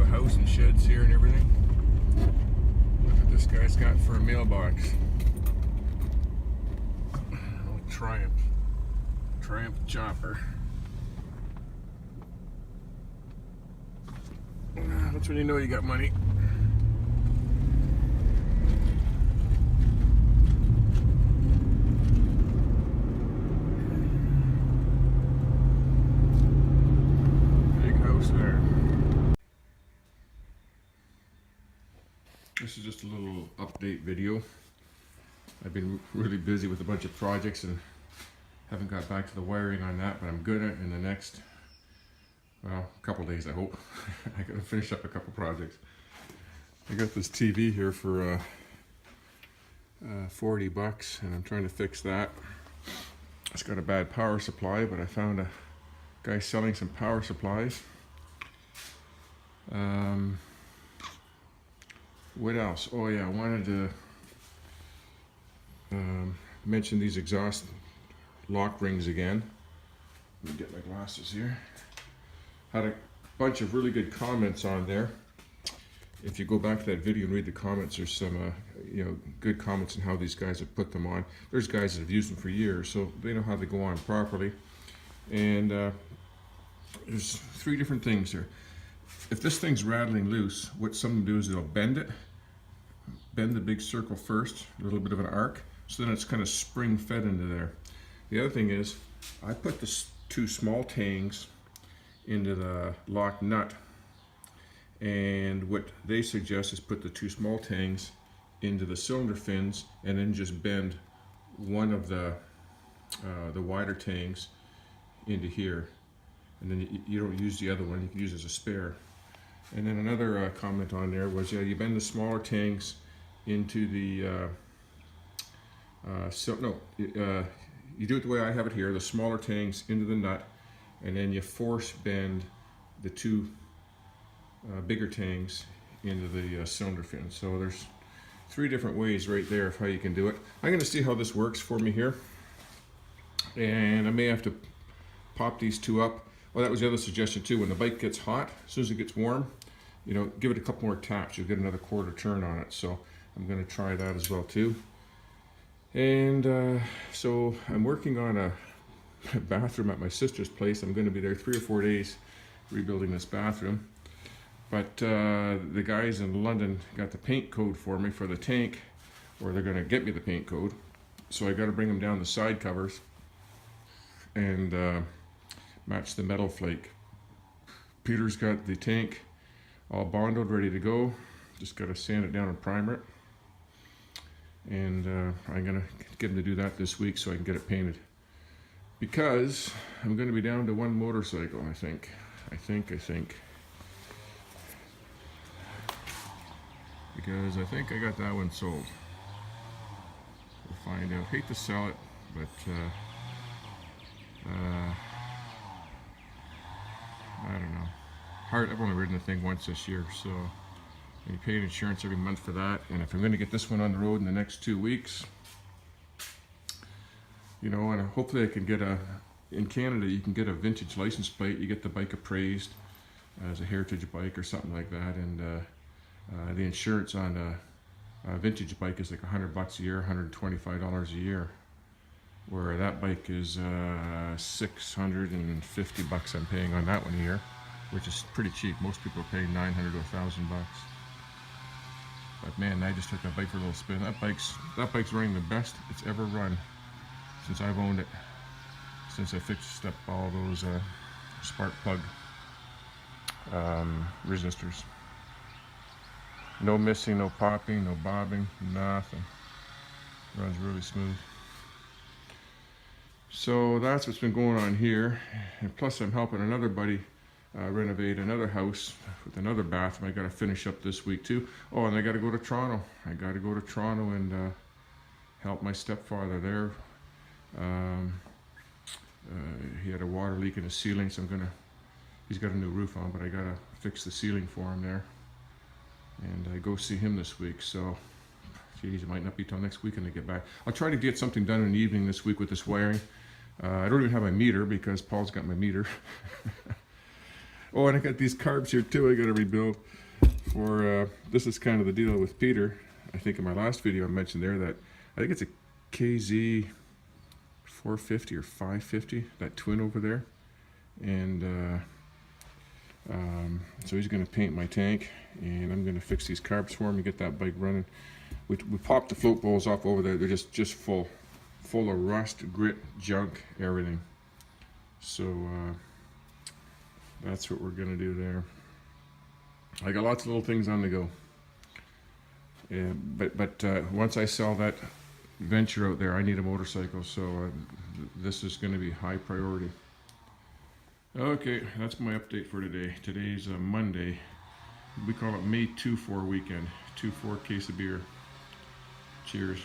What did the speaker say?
house and sheds here and everything. Look what this guy's got for a mailbox. Oh, Triumph chopper. That's when you know you got money. This is just a little update video. I've been really busy with a bunch of projects and haven't got back to the wiring on that, but I'm gonna in the next, well, a couple days I hope. I gotta finish up a couple projects. I got this TV here for 40 bucks and I'm trying to fix that. It's got a bad power supply, but I found a guy selling some power supplies. What else? Oh yeah, I wanted to mention these exhaust lock rings again. Let me get my glasses here. Had a bunch of really good comments on there. If you go back to that video and read the comments, there's some good comments on how these guys have put them on. There's guys that have used them for years, so they know how they go on properly. And there's three different things here. If this thing's rattling loose, what some of them do is they'll bend it. Bend the big circle first, a little bit of an arc, so then it's kind of spring fed into there. The other thing is, I put the two small tangs into the lock nut, and what they suggest is put the two small tangs into the cylinder fins and then just bend one of the wider tangs into here, and then you don't use the other one, you can use it as a spare. And then another comment on there was, yeah, you bend the smaller tangs into the, you do it the way I have it here, the smaller tangs into the nut, and then you force bend the two bigger tangs into the cylinder fin. So there's three different ways right there of how you can do it. I'm going to see how this works for me here, and I may have to pop these two up. Well, that was the other suggestion too. When the bike gets hot, as soon as it gets warm, give it a couple more taps. You'll get another quarter turn on it. So I'm going to try that as well too. And so I'm working on a bathroom at my sister's place. I'm going to be there 3 or 4 days rebuilding this bathroom. But the guys in London got the paint code for me for the tank, or they're going to get me the paint code. So I got to bring them down the side covers and match the metal flake. Peter's got the tank all bonded, ready to go. Just got to sand it down and primer it. And I'm gonna get him to do that this week so I can get it painted. Because I'm gonna be down to one motorcycle, I think. Because I think I got that one sold. We'll find out. Hate to sell it, but I don't know. I've only ridden the thing once this year, so you pay insurance every month for that. And if I'm going to get this one on the road in the next 2 weeks, and hopefully I can get in Canada you can get a vintage license plate. You get the bike appraised as a heritage bike or something like that, and the insurance on a vintage bike is like $100 a year, $125 a year. Where that bike is $650 I'm paying on that one a year, which is pretty cheap. Most people are paying $900 to $1,000. But man, I just took that bike for a little spin. That bike's running the best it's ever run since I've owned it. Since I fixed up all those spark plug resistors. No missing, no popping, no bobbing, nothing. Runs really smooth. So that's what's been going on here, and plus I'm helping another buddy renovate another house with another bathroom. I got to finish up this week too. Oh, and I got to go to Toronto. And help my stepfather there. He had a water leak in his ceiling, so he's got a new roof on, but I got to fix the ceiling for him there. And I go see him this week, so geez, it might not be till next weekend to get back. I'll try to get something done in the evening this week with this wiring. I don't even have my meter because Paul's got my meter. Oh, and I got these carbs here too I got to rebuild for, this is kind of the deal with Peter. I think in my last video I mentioned there that I think it's a KZ 450 or 550, that twin over there. And so he's going to paint my tank, and I'm going to fix these carbs for him and get that bike running. We popped the float bowls off over there. They're just full of rust, grit, junk, everything. So that's what we're going to do there. I got lots of little things on the go. Yeah, but once I sell that venture out there, I need a motorcycle, so this is going to be high priority. Okay, that's my update for today. Today's Monday. We call it May 2-4 weekend. 2-4 case of beer. Cheers.